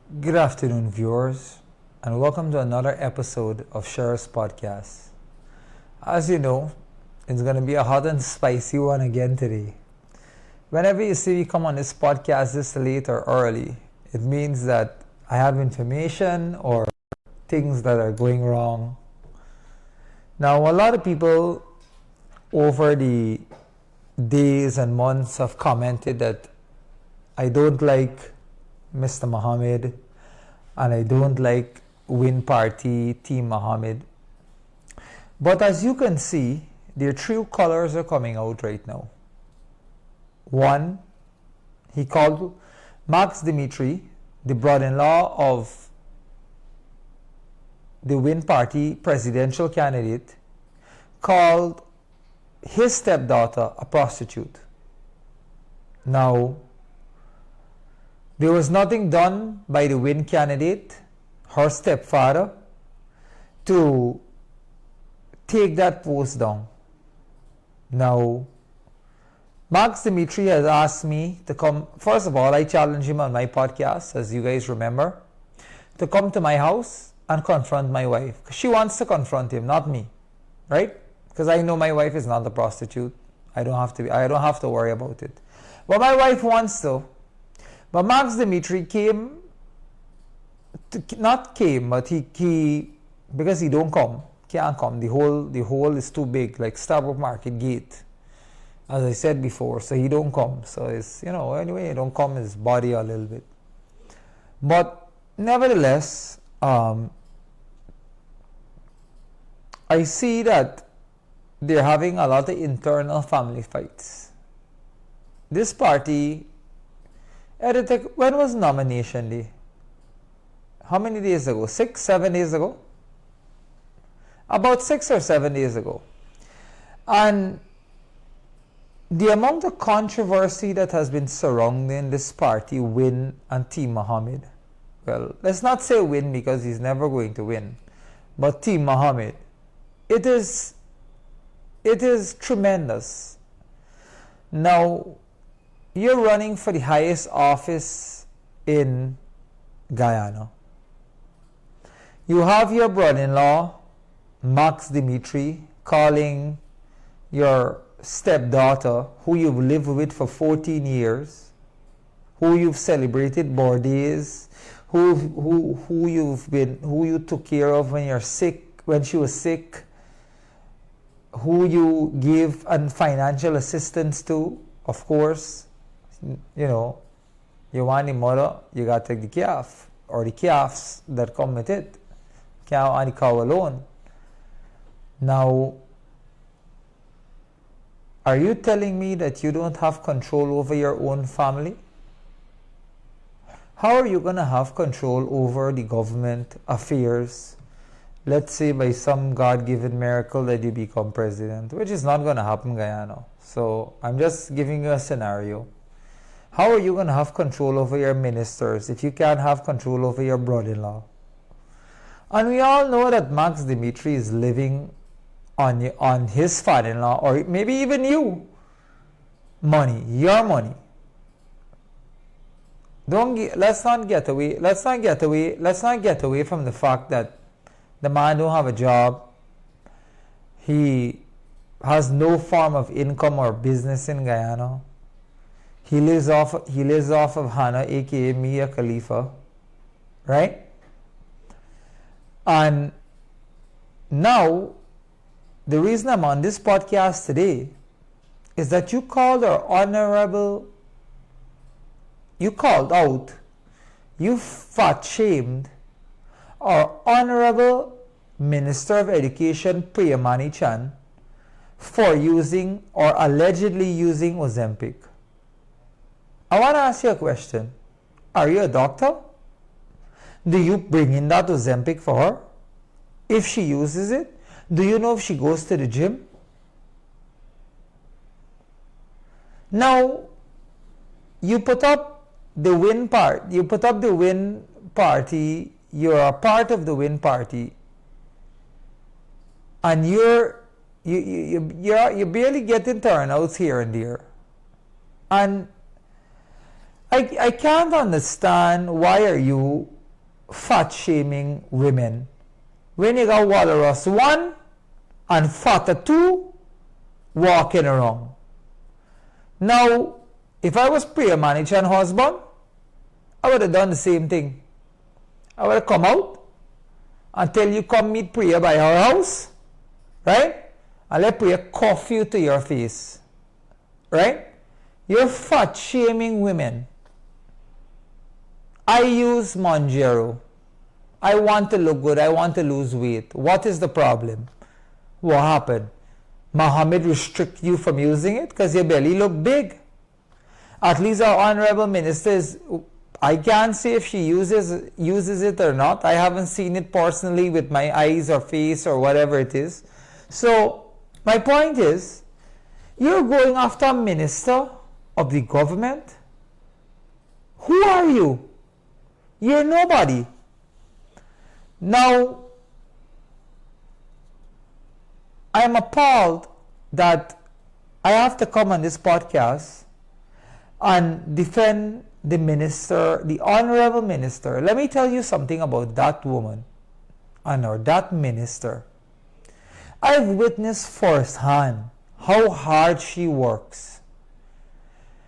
Good afternoon, viewers, and welcome to another episode of Sheriff's Podcast. As you know, it's going to be a hot and spicy one again today. Whenever you see me come on this podcast this late or early, it means that I have information or things that are going wrong. Now, a lot of people over the days and months have commented that I don't like Mr. Muhammad and I don't like Win Party Team Muhammad. But as you can see, their true colors are coming out right now. One, he called Max Dmitriyev, the brother-in-law of the Win Party presidential candidate, called his stepdaughter a prostitute. Now, there was nothing done by the Win candidate, her stepfather, to take that post down. Now, Max Dmitriyev has asked me to come. First of all, I challenged him on my podcast, as you guys remember, to come to my house and confront my wife. She wants to confront him, not me, right? Because I know my wife is not a prostitute. I don't have to worry about it. But my wife wants to. But Max Dmitriyev but he because he can't come. The hole is too big, like Starbuck Market Gate, as I said before. So he don't come. So it's, anyway, he don't come his body a little bit. But nevertheless, I see that they're having a lot of internal family fights. This party, when was nomination day? How many days ago? 6, 7 days ago? About 6 or 7 days ago. And the amount of controversy that has been surrounding this party, Win and Team Muhammad. Well, let's not say Win because he's never going to win. But Team Muhammad. It is tremendous. Now, you're running for the highest office in Guyana. You have your brother-in-law, Max Dmitriyev, calling your stepdaughter, who you've lived with for 14 years, who you've celebrated birthdays, who you took care of when she was sick, who you give financial assistance to, of course. You want the mother, you got to take the calf, or the calves that come with it. Cow and the cow alone. Now, are you telling me that you don't have control over your own family? How are you going to have control over the government affairs? Let's say by some God-given miracle that you become president, which is not going to happen in Guyana. So I'm just giving you a scenario. How are you going to have control over your ministers if you can't have control over your brother-in-law? And we all know that Max Dmitriyev is living on his father-in-law, or maybe even your money. Let's not get away from the fact that the man don't have a job. He has no form of income or business in Guyana. He lives off of Hannah, aka Mia Khalifa, right? And now, the reason I'm on this podcast today is that you called out, you fat-shamed our Honorable Minister of Education, Priyamani Chan, for using or allegedly using Ozempic. I want to ask you a question. Are you a doctor? Do you bring in that Ozempic for her? If she uses it, do you know if she goes to the gym? Now, you put up the Win Party, you're a part of the Win Party, and you're barely getting turnouts here and there. And I can't understand why are you fat shaming women when you got Walrus 1 and Fatter 2 walking around? Now, if I was prayer manager and husband, I would have done the same thing. I would have come out and tell you come meet prayer by our house, right? And let prayer cough you to your face, right? You're fat shaming women. I use Monjero. I want to look good. I want to lose weight. What is the problem? What happened? Muhammad restrict you from using it because your belly look big. At least our honorable minister is, I can't say if she uses it or not. I haven't seen it personally with my eyes or face or whatever it is. So my point is, you're going after a minister of the government. Who are you? You're nobody. Now, I am appalled that I have to come on this podcast and defend the minister, the honorable minister. Let me tell you something about that woman or that minister. I've witnessed firsthand how hard she works.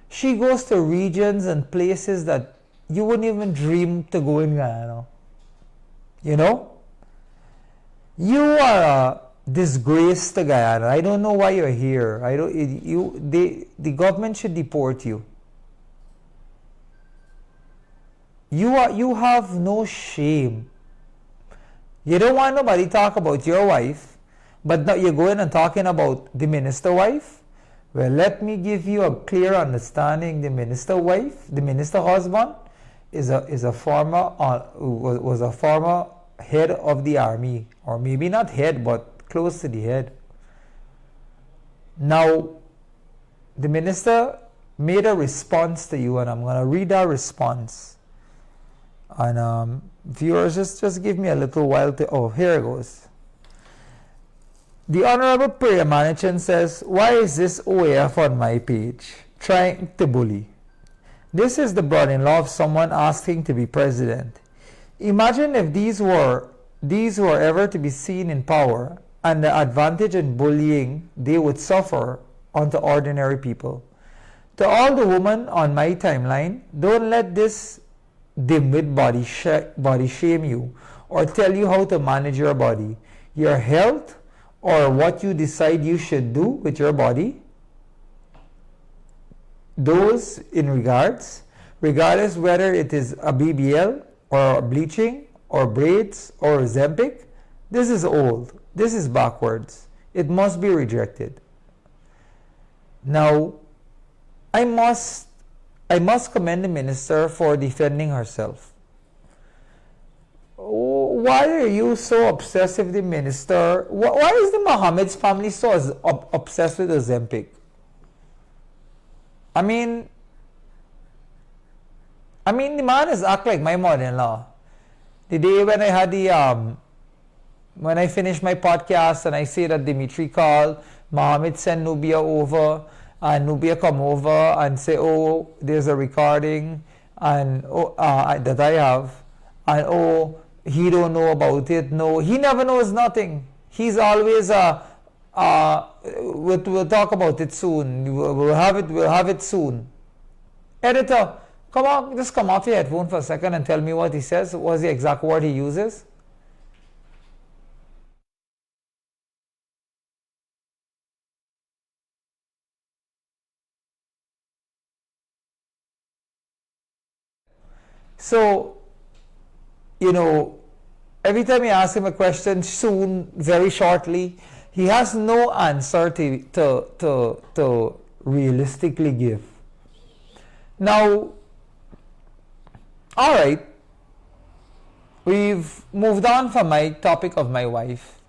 She goes to regions and places that you wouldn't even dream to go in Guyana. You know? You are a disgrace to Guyana. I don't know why you're here. The government should deport you. You have no shame. You don't want nobody to talk about your wife, but now you're going and talking about the minister wife. Well, let me give you a clear understanding. The minister wife, the minister husband, was a former head of the army, or maybe not head, but close to the head. Now, the minister made a response to you, and I'm going to read that response. And viewers, just give me a little while to. Oh, here it goes. The Honorable Prayer Manager says, "Why is this OAF on my page trying to bully? This is the brother-in-law of someone asking to be president. Imagine if these were ever to be seen in power, and the advantage in bullying they would suffer onto ordinary people. To all the women on my timeline, don't let this dimwit body shame you or tell you how to manage your body, your health, or what you decide you should do with your body. Those in regardless whether it is a BBL or bleaching or braids or Ozempic, this is old. This is backwards. It must be rejected." Now, I must commend the minister for defending herself. Why are you so obsessed with the minister? Why is the Mohammed's family so obsessed with Ozempic? I mean, the man is act like my mother-in-law. The day when I had when I finished my podcast and I say that Dimitri called, Mohammed sent Nubia over, and Nubia come over and say, "Oh, there's a recording and that I have, and oh, he don't know about it." No, he never knows nothing. He's always we'll talk about it soon. We'll have it soon. Editor, just come off your headphone for a second and tell me what he says. What's the exact word he uses? So, every time you ask him a question, soon, very shortly, he has no answer to realistically give. Now, all right, we've moved on from my topic of my wife.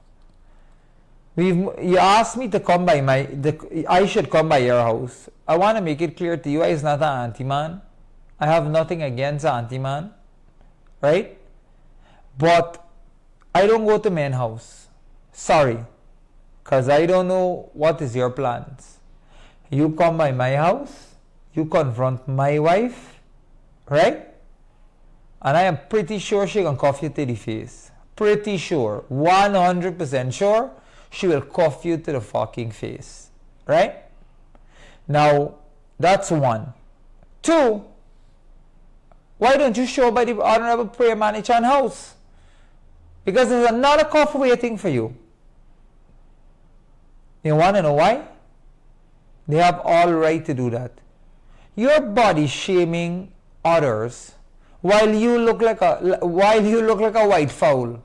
You asked me to come by I should come by your house. I want to make it clear to you, I is not an anti-man. I have nothing against an anti-man, right? But I don't go to men's house. Sorry, because I don't know what is your plans. You come by my house, you confront my wife, right? And I am pretty sure she gonna cuff you to the face. Pretty sure. 100% sure she will cuff you to the fucking face. Right? Now, that's one. Two, why don't you show by the Honorable Prayer Manager and House? Because there's another cuff waiting for you. You want to know why? They have all right to do that. You're body shaming others while you look like a white fowl.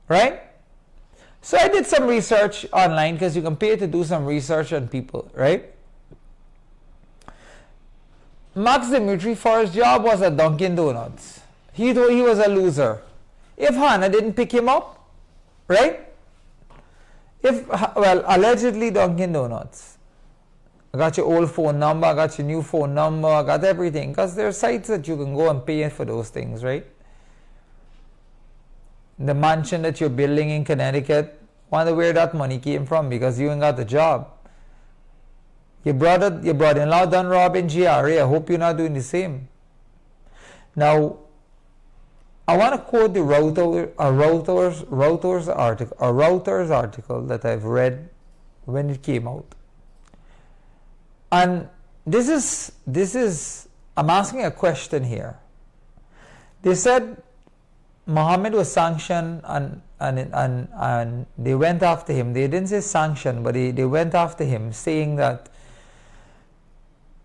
Right? So I did some research online, because you can pay to do some research on people, right? Max Dmitriyev, for his job, was at Dunkin' Donuts. He was a loser. If Hannah didn't pick him up, right? Allegedly Dunkin' Donuts. I got your old phone number, I got your new phone number, I got everything. Because there are sites that you can go and pay for those things, right? The mansion that you're building in Connecticut, wonder where that money came from, because you ain't got the job. Your brother-in-law done robbing GRA. I hope you're not doing the same. Now, I want to quote the Reuters article that I've read when it came out. And this is I'm asking a question here. They said Mohammed was sanctioned and they went after him. They didn't say sanctioned, but they went after him, saying that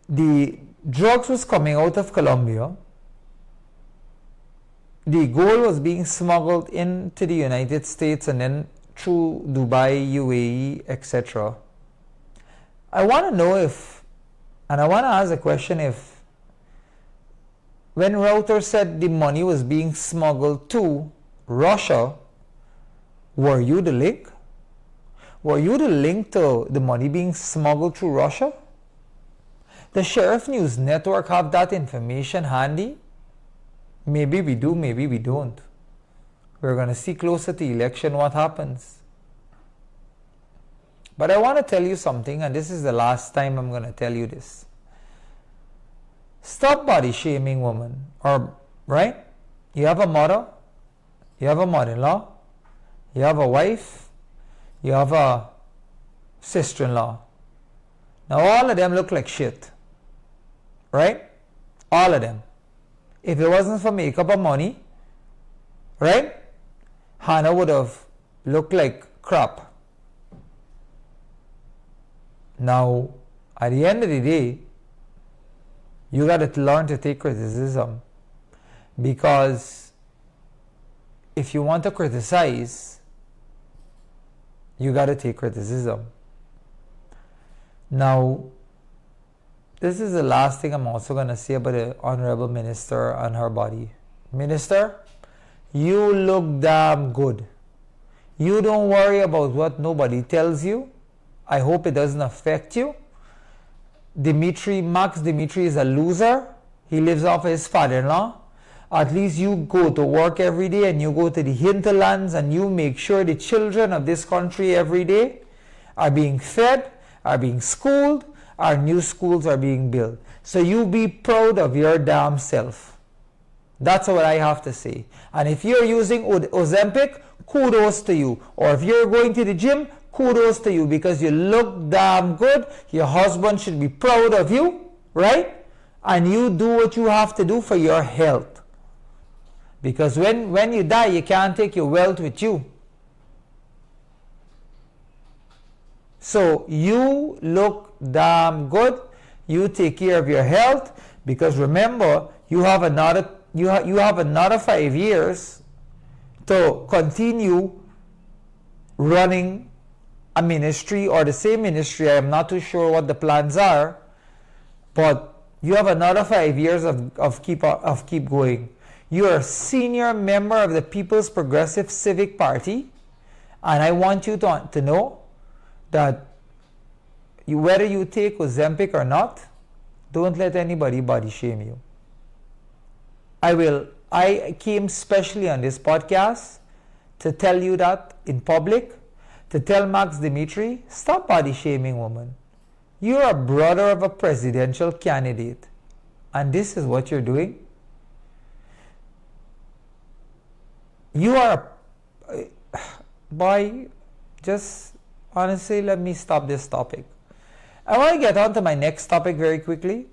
the drugs was coming out of Colombia. The gold was being smuggled into the United States and then through Dubai, UAE, etc. I want to know and I want to ask a question, if when Reuters said the money was being smuggled to Russia, were you the link? Were you the link to the money being smuggled through Russia? The Sheriff News Network have that information handy? Maybe we do, maybe we don't. We're going to see closer to election what happens. But I want to tell you something, and this is the last time I'm going to tell you this. Stop body shaming women. Right? You have a mother, you have a mother-in-law, you have a wife, you have a sister-in-law. Now all of them look like shit. Right? All of them. If it wasn't for makeup or money, right, Hannah would have looked like crap. Now, at the end of the day, you got to learn to take criticism, because if you want to criticize, you got to take criticism. Now, this is the last thing I'm also going to say about the Honorable Minister and her body. Minister, you look damn good. You don't worry about what nobody tells you. I hope it doesn't affect you. Max Dmitriyev is a loser. He lives off of his father-in-law. At least you go to work every day and you go to the hinterlands and you make sure the children of this country every day are being fed, are being schooled, our new schools are being built. So you be proud of your damn self. That's what I have to say. And if you're using Ozempic, kudos to you. Or if you're going to the gym, kudos to you, because you look damn good. Your husband should be proud of you, right? And you do what you have to do for your health. Because when you die, you can't take your wealth with you. So you look damn good. You take care of your health, because remember, you have another 5 years to continue running a ministry, or the same ministry. I am not too sure what the plans are, but you have another 5 years of keep going. You are a senior member of the People's Progressive Civic Party, and I want you to know that whether you take Ozempic or not, don't let anybody body shame you. I came specially on this podcast to tell you that in public, to tell Max Dmitriyev, stop body shaming women. You're a brother of a presidential candidate, and this is what you're doing. You are, boy, just honestly, let me stop this topic. I want to get on to my next topic very quickly.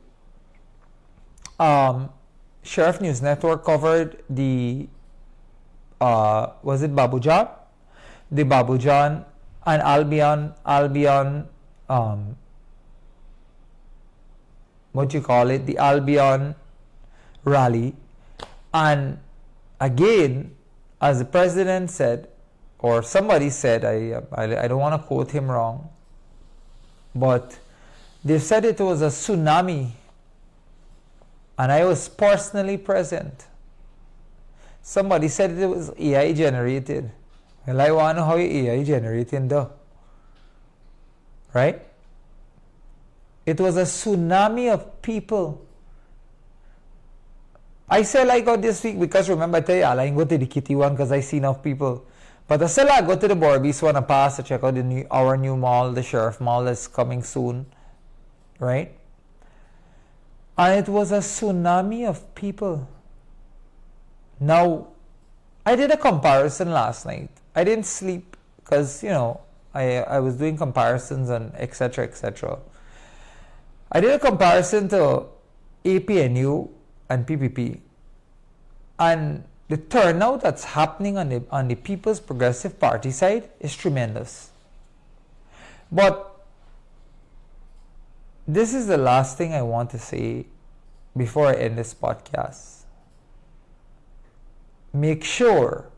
Sheriff News Network covered the, was it Babujan? The Babujan and Albion, what you call it, the Albion rally. And again, as the president said, or somebody said, I don't want to quote him wrong, but they said it was a tsunami, and I was personally present. Somebody said it was AI generated. Well, I want to know how AI generating though, right? It was a tsunami of people. I said I got this week because remember I tell you, I go to the Kitty one because I see enough people. But I said I go to the Borbies one and pass to check out our new mall, the Sheriff Mall that's coming soon, right? And it was a tsunami of people. Now, I did a comparison last night. I didn't sleep because, I was doing comparisons and etc. etc. I did a comparison to APNU and PPP. And the turnout that's happening on the People's Progressive Party side is tremendous. But this is the last thing I want to say before I end this podcast. Make sure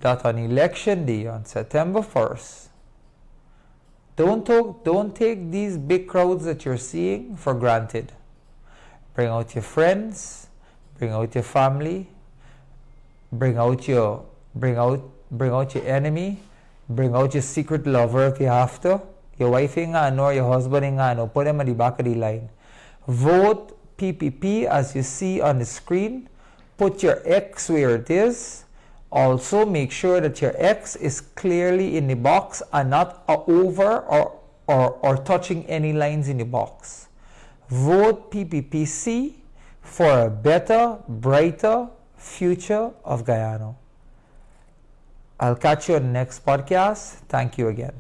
that on election day on September 1st, don't take these big crowds that you're seeing for granted. Bring out your friends, bring out your family, bring out your enemy, bring out your secret lover if you have to. Your wife ain't gonna know, your husband ain't gonna know. Put them at the back of the line. Vote PPP as you see on the screen. Put your X where it is. Also make sure that your X is clearly in the box and not over or touching any lines in the box. Vote PPPC for a better, brighter future of Guyana. I'll catch you on the next podcast. Thank you again.